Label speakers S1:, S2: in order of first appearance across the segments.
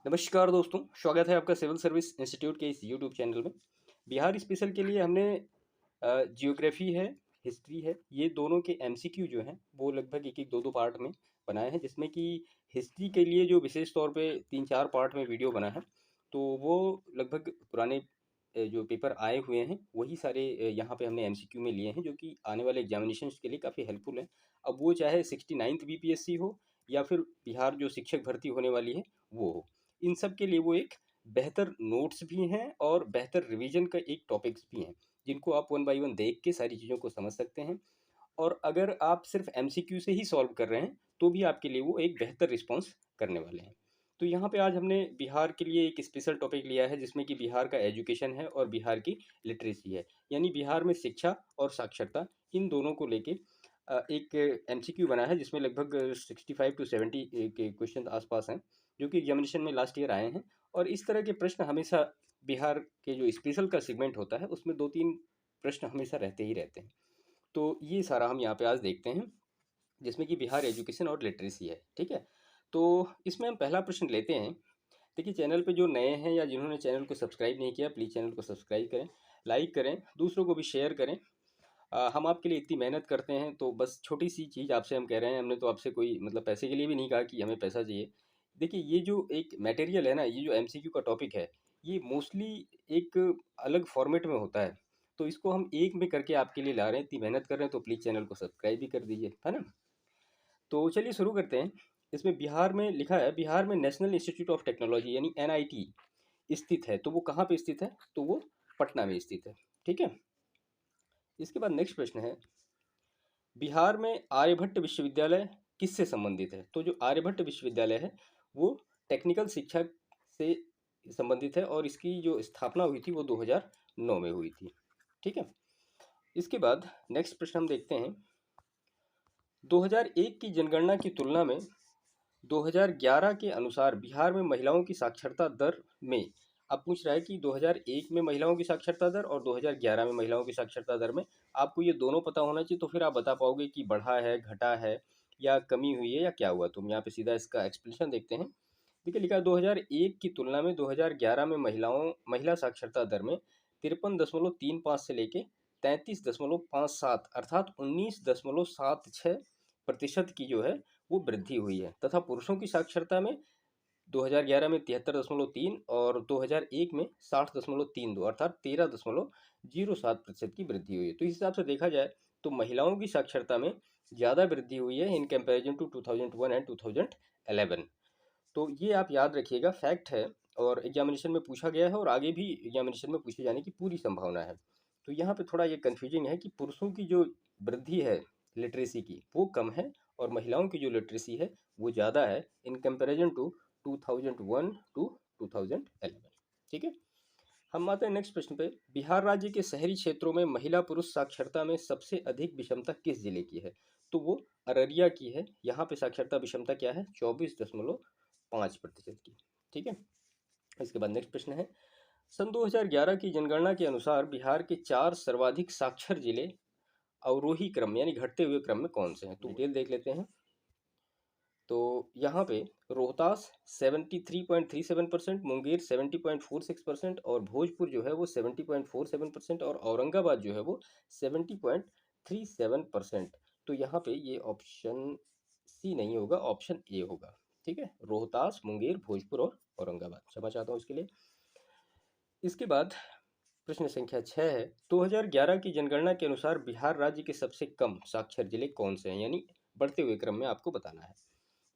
S1: नमस्कार दोस्तों, स्वागत है आपका सिविल सर्विस इंस्टीट्यूट के इस यूट्यूब चैनल में। बिहार स्पेशल के लिए हमने जियोग्राफी है, हिस्ट्री है, ये दोनों के एमसीक्यू जो हैं वो लगभग एक एक दो दो पार्ट में बनाए हैं, जिसमें कि हिस्ट्री के लिए जो विशेष तौर पे 3-4 पार्ट में वीडियो बना है, तो वो लगभग पुराने जो पेपर आए हुए हैं वही सारे यहाँ पे हमने एमसीक्यू में लिए हैं, जो कि आने वाले एग्जामिनेशंस के लिए काफ़ी हेल्पफुल है। अब वो चाहे 69th बीपीएससी हो या फिर बिहार जो शिक्षक भर्ती होने वाली है वो हो, इन सब के लिए वो एक बेहतर नोट्स भी हैं और बेहतर रिवीजन का एक टॉपिक्स भी हैं, जिनको आप वन बाय वन देख के सारी चीज़ों को समझ सकते हैं। और अगर आप सिर्फ एमसीक्यू से ही सॉल्व कर रहे हैं तो भी आपके लिए वो एक बेहतर रिस्पॉन्स करने वाले हैं। तो यहाँ पे आज हमने बिहार के लिए एक स्पेशल टॉपिक लिया है, जिसमें कि बिहार का एजुकेशन है और बिहार की लिटरेसी है, यानी बिहार में शिक्षा और साक्षरता इन दोनों को लेके एक एमसीक्यू बना है, जिसमें लगभग 65 to 70 के क्वेश्चन आसपास हैं, जो कि एग्जामिनेशन में लास्ट ईयर आए हैं। और इस तरह के प्रश्न हमेशा बिहार के जो स्पेशल का सेगमेंट होता है उसमें 2-3 प्रश्न हमेशा रहते ही रहते हैं। तो ये सारा हम यहाँ पे आज देखते हैं, जिसमें कि बिहार एजुकेशन और लिटरेसी है। ठीक है, तो इसमें हम पहला प्रश्न लेते हैं। देखिए, चैनल पे जो नए हैं या जिन्होंने चैनल को सब्सक्राइब नहीं किया, प्लीज़ चैनल को सब्सक्राइब करें, लाइक करें, दूसरों को भी शेयर करें। हम आपके लिए इतनी मेहनत करते हैं, तो बस छोटी सी चीज़ आपसे हम कह रहे हैं। हमने तो आपसे कोई मतलब पैसे के लिए भी नहीं कहा कि हमें पैसा चाहिए। देखिए, ये जो एक मटेरियल है ना, ये जो एमसीक्यू का टॉपिक है, ये मोस्टली एक अलग फॉर्मेट में होता है, तो इसको हम एक में करके आपके लिए ला रहे हैं। इतनी मेहनत कर रहे हैं तो प्लीज़ चैनल को सब्सक्राइब भी कर दीजिए, है ना। तो चलिए शुरू करते हैं। इसमें बिहार में लिखा है, बिहार में नेशनल इंस्टीट्यूट ऑफ टेक्नोलॉजी यानी एनआईटी स्थित है। तो वो कहाँ पे स्थित है? तो वो पटना में स्थित है। ठीक है, इसके बाद नेक्स्ट प्रश्न है, बिहार में आर्यभट्ट विश्वविद्यालय किससे संबंधित है? तो जो आर्यभट्ट विश्वविद्यालय है वो टेक्निकल शिक्षा से संबंधित है, और इसकी जो स्थापना हुई थी वो 2009 में हुई थी। ठीक है, इसके बाद नेक्स्ट प्रश्न हम देखते हैं। 2001 की जनगणना की तुलना में 2011 के अनुसार बिहार में महिलाओं की साक्षरता दर में, अब पूछ रहा है कि 2001 में महिलाओं की साक्षरता दर और 2011 में महिलाओं की साक्षरता दर में आपको ये दोनों पता होना चाहिए, तो फिर आप बता पाओगे कि बढ़ा है, घटा है, या कमी हुई है, या क्या हुआ। तो हम यहाँ पे सीधा इसका एक्सप्लेनेशन देखते हैं। देखिए, लिखा है 2001 की तुलना में 2011 में महिला साक्षरता दर में 53.35 से लेके 33.57 अर्थात 19.76% की जो है वो वृद्धि हुई है, तथा पुरुषों की साक्षरता में 2011 में 73.3 और 2001 में 60.32 अर्थात 13.07% की वृद्धि हुई है। तो इस हिसाब से देखा जाए तो महिलाओं की साक्षरता में ज़्यादा वृद्धि हुई है इन कंपैरिजन टू 2001 एंड 2011। तो ये आप याद रखिएगा, फैक्ट है, और एग्जामिनेशन में पूछा गया है और आगे भी एग्जामिनेशन में पूछे जाने की पूरी संभावना है। तो यहाँ पे थोड़ा ये कन्फ्यूजिंग है कि पुरुषों की जो वृद्धि है लिटरेसी की वो कम है, और महिलाओं की जो लिटरेसी है वो ज़्यादा है इन कंपैरिजन टू 2001 टू 2011। ठीक है, हम आते हैं नेक्स्ट प्रश्न पे। बिहार राज्य के शहरी क्षेत्रों में महिला पुरुष साक्षरता में सबसे अधिक विषमता किस जिले की है? तो वो अररिया की है। यहाँ पे साक्षरता विषमता क्या है? 24.5% की। ठीक है, इसके बाद नेक्स्ट प्रश्न है, सन 2011 की जनगणना के अनुसार बिहार के 4 सर्वाधिक साक्षर जिले अवरोही क्रम में यानी घटते हुए क्रम में कौन से हैं? तो डिटेल देख लेते हैं। तो यहाँ पे रोहतास 73.37%, मुंगेर 70.46% और भोजपुर जो है वो 70.47% और औरंगाबाद जो है वो 70.37%। तो यहाँ पे ये ऑप्शन सी नहीं होगा, ऑप्शन ए होगा। ठीक है, रोहतास, मुंगेर, भोजपुर और औरंगाबाद। क्षमा चाहता हूँ इसके लिए। इसके बाद प्रश्न संख्या 6 है, 2011 की जनगणना के अनुसार बिहार राज्य के सबसे कम साक्षर जिले कौन से हैं? यानी बढ़ते हुए क्रम में आपको बताना है।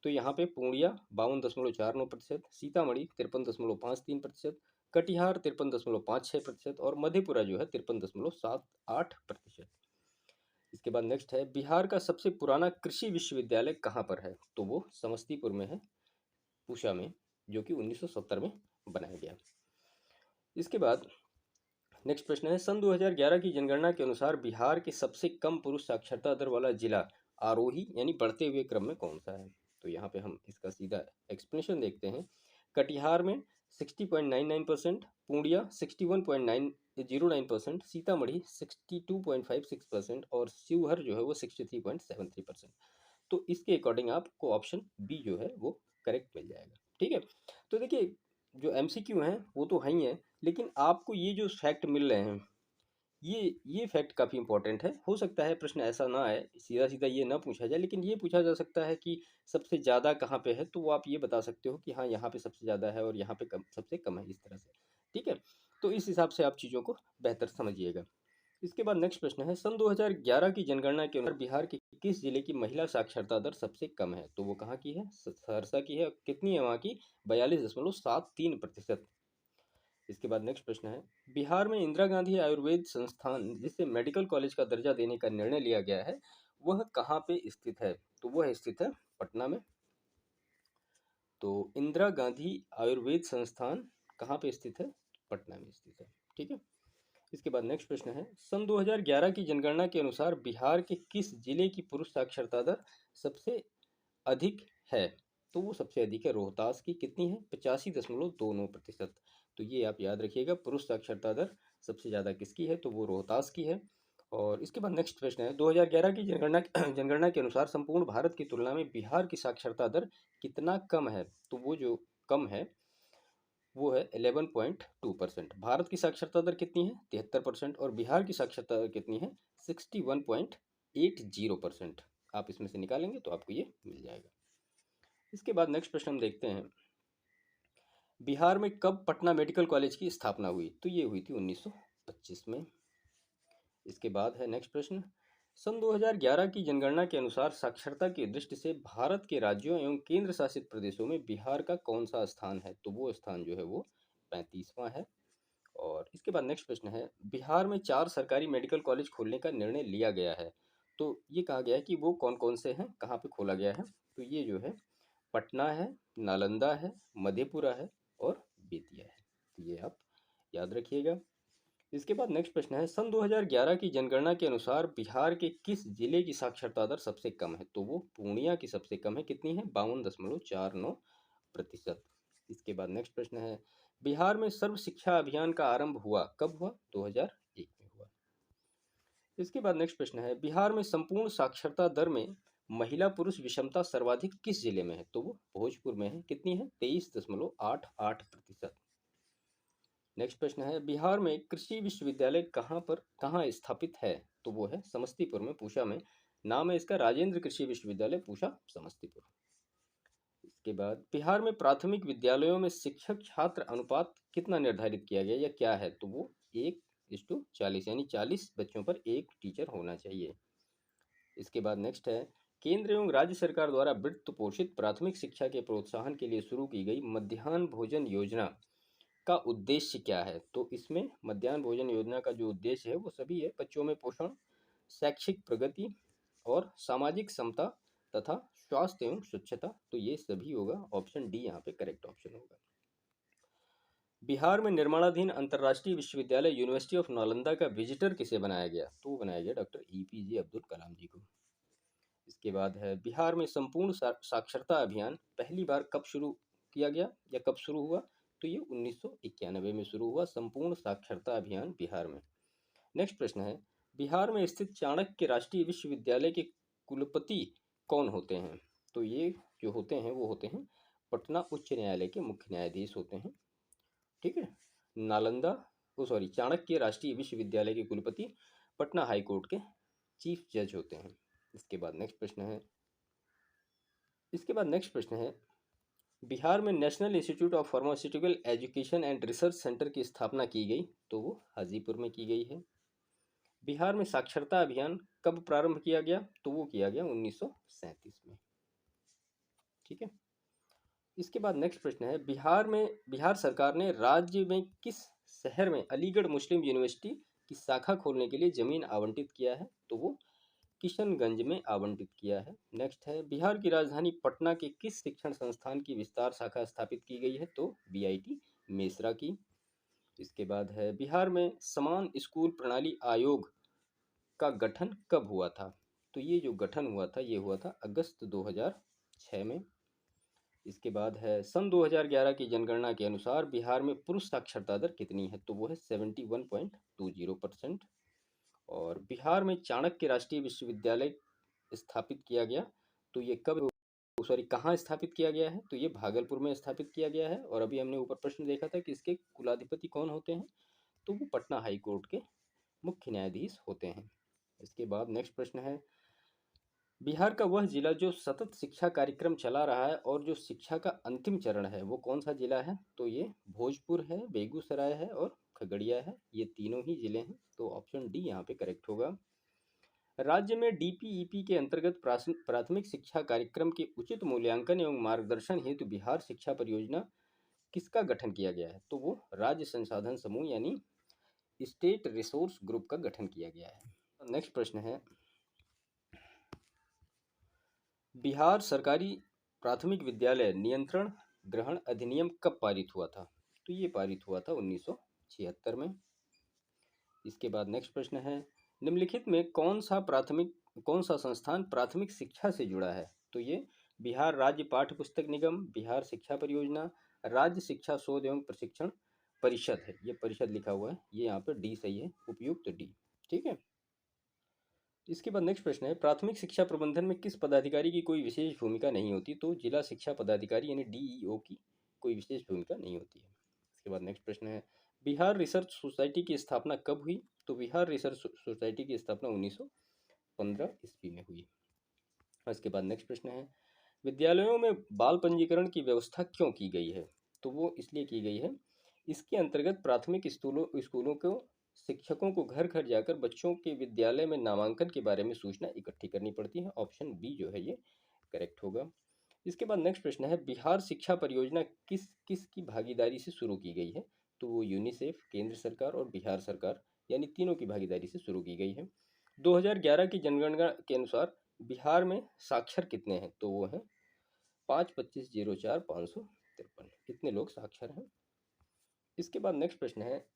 S1: तो यहाँ पे पूर्णिया 52.49%, सीतामढ़ी 53.53%, कटिहार 53.56% और मधेपुरा जो है 53.78%। इसके बाद नेक्स्ट है, बिहार का सबसे पुराना कृषि विश्वविद्यालय कहाँ पर है? तो वो समस्तीपुर में है, पूसा में, जो कि 1970 में बनाया गया। इसके बाद नेक्स्ट प्रश्न है, सन 2011 की जनगणना के अनुसार बिहार के सबसे कम पुरुष साक्षरता दर वाला जिला आरोही यानी बढ़ते हुए क्रम में कौन सा है? तो यहाँ पे हम इसका सीधा एक्सप्लेनेशन देखते हैं। कटिहार में 60.99%, पूर्णिया 61.909%, सीतामढ़ी 62.56% और शिवहर जो है वो 63.73%। तो इसके अकॉर्डिंग आपको ऑप्शन बी जो है वो करेक्ट मिल जाएगा। ठीक है। तो देखिए जो एमसीक्यू हैं वो तो है ही है, लेकिन आपको ये जो फैक्ट मिल रहे हैं ये फैक्ट काफ़ी इंपॉर्टेंट है। हो सकता है प्रश्न ऐसा ना आए, सीधा सीधा ये ना पूछा जाए, लेकिन ये पूछा जा सकता है कि सबसे ज़्यादा कहाँ पे है, तो वो आप ये बता सकते हो कि हाँ यहाँ पे सबसे ज़्यादा है और यहाँ पे कम, सबसे कम है, इस तरह से। ठीक है, तो इस हिसाब से आप चीज़ों को बेहतर समझिएगा। इसके बाद नेक्स्ट प्रश्न है, सन 2011 की जनगणना के अनुसार बिहार के किस जिले की महिला साक्षरता दर सबसे कम है? तो वो कहाँ की है? सहरसा की है। कितनी है वहाँ की? 42.73%। इसके बाद नेक्स्ट प्रश्न है, बिहार में इंदिरा गांधी आयुर्वेद संस्थान जिसे मेडिकल कॉलेज का दर्जा देने का निर्णय लिया गया है, वह कहाँ पे स्थित है? तो वह स्थित है पटना में। तो इंदिरा गांधी आयुर्वेद संस्थान कहाँ पे स्थित है? पटना में स्थित है। ठीक है। इसके बाद नेक्स्ट प्रश्न है, सन 2011 की जनगणना के अनुसार बिहार के किस जिले की पुरुष साक्षरता दर सबसे अधिक है? तो वो सबसे अधिक है रोहतास की। कितनी है? 85.29%। तो ये आप याद रखिएगा, पुरुष साक्षरता दर सबसे ज़्यादा किसकी है? तो वो रोहतास की है। और इसके बाद नेक्स्ट प्रश्न है, 2011 की जनगणना जनगणना के अनुसार संपूर्ण भारत की तुलना में बिहार की साक्षरता दर कितना कम है? तो वो जो कम है वो है 11.2%। भारत की साक्षरता दर कितनी है? 73%। और बिहार की साक्षरता दर कितनी है? 61.80%। आप इसमें से निकालेंगे तो आपको ये मिल जाएगा। इसके बाद नेक्स्ट प्रश्न हम देखते हैं, बिहार में कब पटना मेडिकल कॉलेज की स्थापना हुई? तो ये हुई थी 1925 में। इसके बाद है नेक्स्ट प्रश्न, सन 2011 की जनगणना के अनुसार साक्षरता की दृष्टि से भारत के राज्यों एवं केंद्र शासित प्रदेशों में बिहार का कौन सा स्थान है? तो वो स्थान जो है वो 35वां है। और इसके बाद नेक्स्ट प्रश्न है, बिहार में 4 सरकारी मेडिकल कॉलेज खोलने का निर्णय लिया गया है। तो ये कहा गया है कि वो कौन कौन से हैं, कहाँ पे खोला गया है? तो ये जो है पटना है, नालंदा है, मधेपुरा है और बेतिया है। तो ये आप याद रखिएगा। इसके बाद नेक्स्ट प्रश्न है, सन 2011 की जनगणना के अनुसार बिहार के किस जिले की साक्षरता दर सबसे कम है? तो वो पूर्णिया की सबसे कम है। कितनी है? 52.49%। इसके बाद नेक्स्ट प्रश्न है, बिहार में सर्व शिक्षा अभियान का आरंभ हुआ कब हुआ? 2001 में हुआ। इसके बाद नेक्स्ट प्रश्न है, बिहार में संपूर्ण साक्षरता दर में महिला पुरुष विषमता सर्वाधिक किस जिले में है? तो वो भोजपुर में है। कितनी है? 23.88%। नेक्स्ट प्रश्न है, बिहार में कृषि विश्वविद्यालय कहाँ स्थापित है? तो वो है समस्तीपुर में, पूसा में। नाम है इसका राजेंद्र कृषि विश्वविद्यालय, पूसा, समस्तीपुर। इसके बाद बिहार में प्राथमिक विद्यालयों में शिक्षक छात्र अनुपात कितना निर्धारित किया गया या क्या है? तो वो 1:40, यानी 40 बच्चों पर एक टीचर होना चाहिए। इसके बाद नेक्स्ट है, केंद्र एवं राज्य सरकार द्वारा वित्त पोषित प्राथमिक शिक्षा के प्रोत्साहन के लिए शुरू की गई मध्याह्न भोजन योजना का उद्देश्य क्या है? तो इसमें मध्याह्न भोजन योजना का जो उद्देश्य है वो सभी है, बच्चों में पोषण, शैक्षिक प्रगति और सामाजिक समता तथा स्वास्थ्य एवं स्वच्छता। तो ये सभी होगा, ऑप्शन डी यहाँ पे करेक्ट ऑप्शन होगा। बिहार में निर्माणाधीन अंतर्राष्ट्रीय विश्वविद्यालय यूनिवर्सिटी ऑफ नालंदा का विजिटर किसे बनाया गया? तो बनाया गया डॉक्टर एपीजे अब्दुल कलाम जी को। इसके बाद है, बिहार में संपूर्ण साक्षरता अभियान पहली बार कब शुरू किया गया या कब शुरू हुआ? तो ये 1991 में शुरू हुआ, संपूर्ण साक्षरता अभियान बिहार में। नेक्स्ट प्रश्न है, बिहार में स्थित चाणक्य राष्ट्रीय विश्वविद्यालय के कुलपति कौन होते हैं? तो ये जो होते हैं वो होते हैं पटना उच्च न्यायालय के मुख्य न्यायाधीश होते हैं। ठीक है। नालंदा, ओ सॉरी, चाणक्य राष्ट्रीय विश्वविद्यालय के कुलपति पटना हाई कोर्ट के चीफ जज होते हैं। इसके बाद नेक्स्ट प्रश्न है, बिहार में national institute of pharmaceutical education and research centre की स्थापना की गई। तो वो हाजीपुर में की गई है। बिहार में साक्षरता अभियान कब प्रारंभ किया गया? तो वो किया गया 1937 में। ठीक है। इसके बाद नेक्स्ट प्रश्न है, बिहार सरकार ने राज्य में किस शहर में अलीगढ़ मुस्लिम यूनिवर्सिटी की शाखा खोलने के लिए जमीन आवंटित किया है? तो वो किशनगंज में आवंटित किया है। नेक्स्ट है, बिहार की राजधानी पटना के किस शिक्षण संस्थान की विस्तार शाखा स्थापित की गई है? तो बीआईटी मेसरा की। इसके बाद है, बिहार में समान स्कूल प्रणाली आयोग का गठन कब हुआ था? तो ये जो गठन हुआ था ये हुआ था अगस्त 2006 में। इसके बाद है, सन 2011 की जनगणना के अनुसार बिहार में पुरुष साक्षरता दर कितनी है? तो वो है 71.20%। और बिहार में चाणक्य राष्ट्रीय विश्वविद्यालय स्थापित किया गया, तो ये कब सॉरी कहाँ स्थापित किया गया है, तो ये भागलपुर में स्थापित किया गया है। और अभी हमने ऊपर प्रश्न देखा था कि इसके कुलाधिपति कौन होते हैं, तो वो पटना हाई कोर्ट के मुख्य न्यायाधीश होते हैं। इसके बाद नेक्स्ट प्रश्न है, बिहार का वह जिला जो सतत शिक्षा कार्यक्रम चला रहा है और जो शिक्षा का अंतिम चरण है वो कौन सा जिला है, तो ये भोजपुर है, बेगूसराय है और खगड़िया है। ये तीनों ही जिले हैं, तो ऑप्शन डी यहाँ पे करेक्ट होगा। राज्य में डीपीईपी के अंतर्गत प्राथमिक शिक्षा कार्यक्रम के उचित मूल्यांकन एवं मार्गदर्शन हेतु बिहार शिक्षा परियोजना किसका गठन किया गया है, तो वो राज्य संसाधन समूह यानी स्टेट रिसोर्स ग्रुप का गठन किया गया है। नेक्स्ट प्रश्न है, बिहार सरकारी प्राथमिक विद्यालय नियंत्रण ग्रहण अधिनियम कब पारित हुआ था, तो ये पारित हुआ था 1976 में। इसके बाद नेक्स्ट प्रश्न है, निम्नलिखित में कौन सा संस्थान प्राथमिक शिक्षा से जुड़ा है, तो ये बिहार राज्य पाठ्य पुस्तक निगम, बिहार शिक्षा परियोजना, राज्य शिक्षा शोध एवं प्रशिक्षण परिषद है। ये परिषद लिखा हुआ है, ये यहाँ पर डी सही है, उपयुक्त डी। ठीक है। इसके बाद नेक्स्ट प्रश्न है, प्राथमिक शिक्षा प्रबंधन में किस पदाधिकारी की कोई विशेष भूमिका नहीं होती, तो जिला शिक्षा पदाधिकारी यानी डीईओ की कोई विशेष भूमिका नहीं होती है। इसके बाद नेक्स्ट प्रश्न है, बिहार रिसर्च सोसाइटी की स्थापना कब हुई, तो बिहार रिसर्च सोसाइटी की स्थापना 1915 ईस्वी में हुई। इसके बाद नेक्स्ट प्रश्न है, विद्यालयों में बाल पंजीकरण की व्यवस्था क्यों की गई है, तो वो इसलिए की गई है, इसके अंतर्गत प्राथमिक स्कूलों को शिक्षकों को घर घर जाकर बच्चों के विद्यालय में नामांकन के बारे में सूचना इकट्ठी करनी पड़ती है। ऑप्शन बी जो है ये करेक्ट होगा। इसके बाद नेक्स्ट प्रश्न है, बिहार शिक्षा परियोजना किस किस की भागीदारी से शुरू की गई है, तो वो यूनिसेफ, केंद्र सरकार और बिहार सरकार यानी तीनों की भागीदारी से शुरू की गई है। 2011 की जनगणना के अनुसार बिहार में साक्षर कितने हैं, तो वो हैं 52504,553, इतने लोग साक्षर हैं। इसके बाद नेक्स्ट प्रश्न है,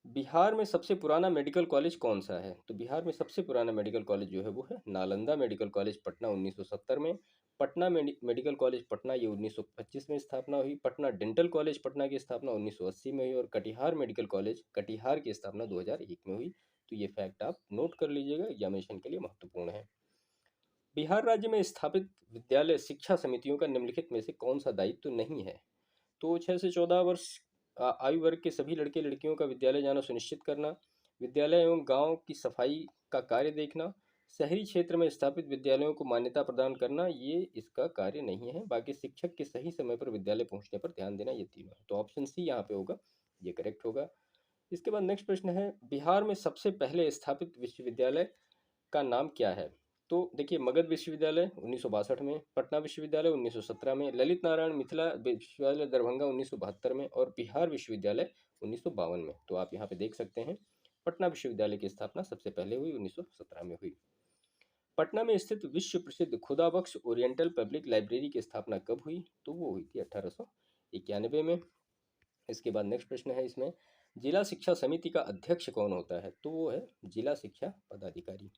S1: बिहार में सबसे पुराना मेडिकल कॉलेज कौन सा है, तो बिहार में सबसे पुराना मेडिकल कॉलेज जो है वो है नालंदा मेडिकल कॉलेज पटना 1970 में, पटना मेडिकल कॉलेज पटना ये 1925 में स्थापना हुई, पटना डेंटल कॉलेज पटना की स्थापना 1980 में हुई और कटिहार मेडिकल कॉलेज कटिहार की स्थापना 2001 में हुई। तो ये फैक्ट आप नोट कर लीजिएगा, एग्जामिनेशन के लिए महत्वपूर्ण है। बिहार राज्य में स्थापित विद्यालय शिक्षा समितियों का निम्नलिखित में से कौन सा दायित्व नहीं है, तो 6 से 14 वर्ष आयु वर्ग के सभी लड़के लड़कियों का विद्यालय जाना सुनिश्चित करना, विद्यालय एवं गांव की सफाई का कार्य देखना, शहरी क्षेत्र में स्थापित विद्यालयों को मान्यता प्रदान करना, ये इसका कार्य नहीं है। बाकी शिक्षक के सही समय पर विद्यालय पहुंचने पर ध्यान देना, ये तीनों है। तो ऑप्शन सी यहाँ पे होगा, ये करेक्ट होगा। इसके बाद नेक्स्ट प्रश्न है, बिहार में सबसे पहले स्थापित विश्वविद्यालय का नाम क्या है, तो देखिए मगध विश्वविद्यालय 1962 में, पटना विश्वविद्यालय 1917 में, ललित नारायण मिथिला विश्वविद्यालय दरभंगा 1972 में और बिहार विश्वविद्यालय 1952 में। तो आप यहाँ पे देख सकते हैं पटना विश्वविद्यालय की स्थापना सबसे पहले हुई 1917 में हुई। पटना में स्थित विश्व प्रसिद्ध खुदा बख्श ओरिएंटल पब्लिक लाइब्रेरी की स्थापना कब हुई, तो वो हुई थी 1891 में। इसके बाद नेक्स्ट प्रश्न है इसमें, जिला शिक्षा समिति का अध्यक्ष कौन होता है, तो वो है जिला शिक्षा पदाधिकारी।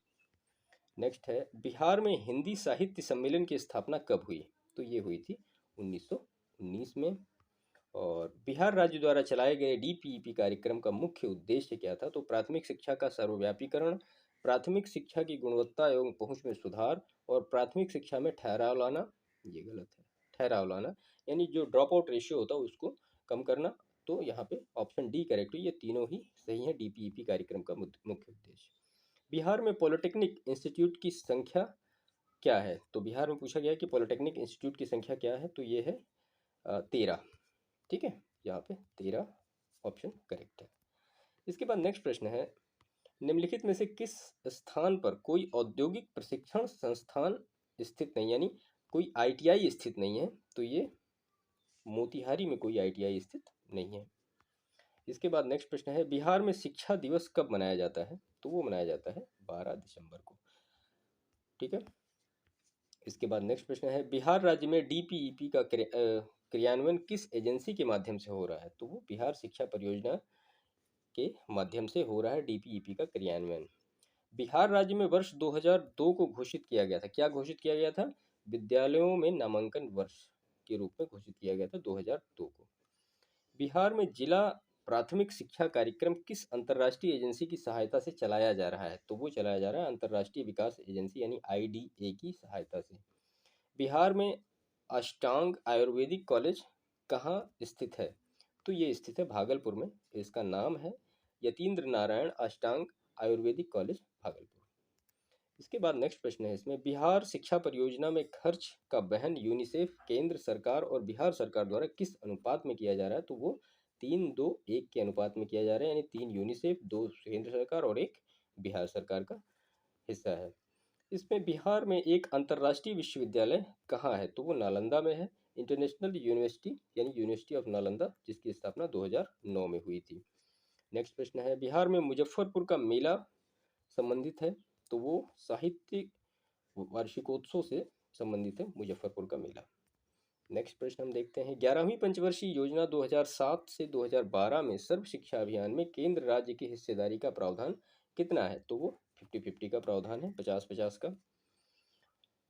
S1: नेक्स्ट है, बिहार में हिंदी साहित्य सम्मेलन की स्थापना कब हुई, तो ये हुई थी 1919 में। और बिहार राज्य द्वारा चलाए गए डीपीईपी कार्यक्रम का मुख्य उद्देश्य क्या था, तो प्राथमिक शिक्षा का सर्वव्यापीकरण, प्राथमिक शिक्षा की गुणवत्ता एवं पहुंच में सुधार और प्राथमिक शिक्षा में ठहराव लाना, ये गलत है, ठहराव लाना यानी जो ड्रॉप आउट रेशियो होता है उसको कम करना। तो यहाँ पे ऑप्शन डी करेक्ट है, ये तीनों ही सही है डीपीईपी कार्यक्रम का मुख्य उद्देश्य। बिहार में पॉलिटेक्निक इंस्टीट्यूट की संख्या क्या है, तो बिहार में पूछा गया कि पॉलिटेक्निक इंस्टीट्यूट की संख्या क्या है, तो ये है 13। ठीक है, यहाँ पे 13 ऑप्शन करेक्ट है। इसके बाद नेक्स्ट प्रश्न है, निम्नलिखित में से किस स्थान पर कोई औद्योगिक प्रशिक्षण संस्थान स्थित नहीं, यानी कोई आईटीआई स्थित नहीं है, तो ये मोतिहारी में कोई आईटीआई स्थित नहीं है। इसके बाद नेक्स्ट प्रश्न है, बिहार में शिक्षा दिवस कब मनाया जाता है, तो वो मनाया जाता है 12 दिसंबर को। ठीक है। इसके बाद नेक्स्ट प्रश्न है, बिहार राज्य में डीपीईपी का क्रियान्वयन किस एजेंसी के माध्यम से हो रहा है, तो वो बिहार शिक्षा परियोजना के माध्यम से हो रहा है डीपीईपी का क्रियान्वयन। बिहार राज्य में वर्ष 2002 को घोषित किया गया था, क्या घोषित किया गया था, विद्यालयों में नामांकन वर्ष के रूप में घोषित किया गया था 2002 को। बिहार में जिला प्राथमिक शिक्षा कार्यक्रम किस अंतर्राष्ट्रीय एजेंसी की सहायता से चलाया जा रहा है, तो वो चलाया जा रहा है अंतर्राष्ट्रीय विकास एजेंसी यानी आईडीए की सहायता से। बिहार में अष्टांग आयुर्वेदिक कॉलेज कहाँ स्थित है? तो ये स्थित है भागलपुर में। इसका नाम है यतीन्द्र नारायण अष्टांग आयुर्वेदिक कॉलेज, भागलपुर। इसके बाद नेक्स्ट प्रश्न है इसमें, बिहार शिक्षा परियोजना में खर्च का वहन यूनिसेफ, केंद्र सरकार और बिहार सरकार द्वारा किस अनुपात में किया जा रहा है? तो वो 3-2-1 के अनुपात में किया जा रहा है, यानी 3 यूनिसेफ, 2 केंद्र सरकार और 1 बिहार सरकार का हिस्सा है। इसमें बिहार में एक अंतर्राष्ट्रीय विश्वविद्यालय कहाँ है? तो वो नालंदा में है। इंटरनेशनल यूनिवर्सिटी यानी यूनिवर्सिटी ऑफ नालंदा, जिसकी स्थापना 2009 में हुई थी। नेक्स्ट प्रश्न है, बिहार में मुजफ्फरपुर का मेला संबंधित है? तो वो साहित्य वार्षिकोत्सव से संबंधित है मुजफ्फरपुर का मेला। नेक्स्ट प्रश्न हम देखते हैं, 11वीं पंचवर्षीय योजना 2007 से 2012 में सर्व शिक्षा अभियान में केंद्र राज्य की हिस्सेदारी का प्रावधान कितना है? तो वो 50-50 का प्रावधान है, 50-50 का।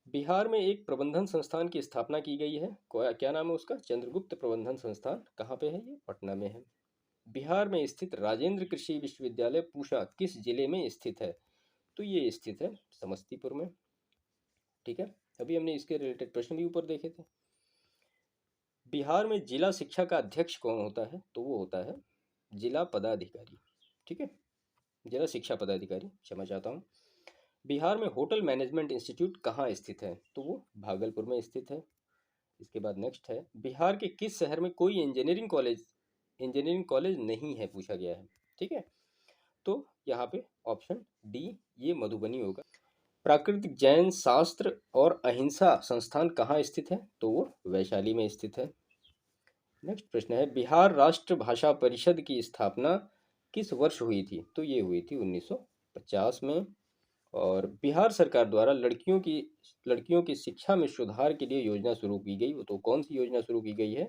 S1: बिहार में एक प्रबंधन संस्थान की स्थापना की गई है, क्या नाम है उसका? चंद्रगुप्त प्रबंधन संस्थान। कहाँ पे है ये? पटना में है। बिहार में स्थित राजेंद्र कृषि विश्वविद्यालय पूसा किस जिले में स्थित है? तो ये स्थित है समस्तीपुर में। ठीक है, अभी हमने इसके रिलेटेड प्रश्न भी ऊपर देखे थे। बिहार में जिला शिक्षा का अध्यक्ष कौन होता है? तो वो होता है जिला पदाधिकारी। ठीक है, जिला शिक्षा पदाधिकारी, क्षमा चाहता हूँ। बिहार में होटल मैनेजमेंट इंस्टीट्यूट कहाँ स्थित है? तो वो भागलपुर में स्थित है। इसके बाद नेक्स्ट है, बिहार के किस शहर में कोई इंजीनियरिंग कॉलेज नहीं है? पूछा गया है। ठीक है, तो यहाँ पे ऑप्शन डी ये मधुबनी होगा। प्राकृतिक जैन शास्त्र और अहिंसा संस्थान कहाँ स्थित है? तो वो वैशाली में स्थित है। नेक्स्ट प्रश्न है, बिहार राष्ट्र भाषा परिषद की स्थापना किस वर्ष हुई थी? तो ये हुई थी 1950 में। और बिहार सरकार द्वारा लड़कियों की शिक्षा में सुधार के लिए योजना शुरू की गई, तो कौन सी योजना शुरू की गई है?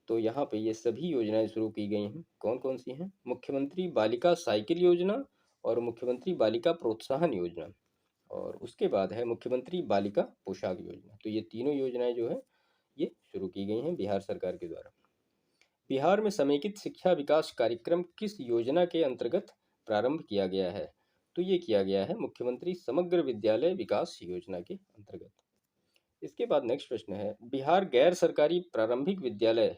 S1: तो यहाँ पे ये सभी योजनाएं शुरू की गई हैं। कौन कौन सी हैं? मुख्यमंत्री बालिका साइकिल योजना और मुख्यमंत्री बालिका प्रोत्साहन योजना, और उसके बाद है मुख्यमंत्री बालिका पोशाक योजना। तो ये तीनों योजनाएं जो है ये शुरू की गई हैं बिहार सरकार के द्वारा। बिहार में समेकित शिक्षा विकास कार्यक्रम किस योजना के अंतर्गत प्रारंभ किया गया है? तो ये किया गया है मुख्यमंत्री समग्र विद्यालय विकास योजना के अंतर्गत। इसके बाद नेक्स्ट प्रश्न है, बिहार गैर सरकारी प्रारंभिक विद्यालय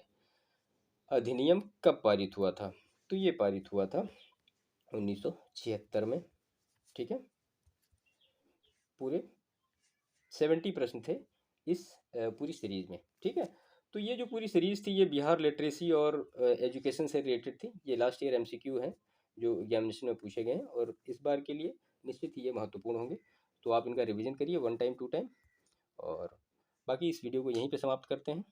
S1: अधिनियम कब पारित हुआ था? तो ये पारित हुआ था 1976 में। ठीक है, पूरे 70 प्रश्न थे इस पूरी सीरीज में। ठीक है, तो ये जो पूरी सीरीज थी ये बिहार लिटरेसी और एजुकेशन से रिलेटेड थी। ये लास्ट ईयर एमसीक्यू हैं जो एग्जामिनेशन में पूछे गए हैं, और इस बार के लिए निश्चित ही ये महत्वपूर्ण होंगे। तो आप इनका रिवीजन करिए 1 टाइम 2 टाइम, और बाकी इस वीडियो को यहीं पे समाप्त करते हैं।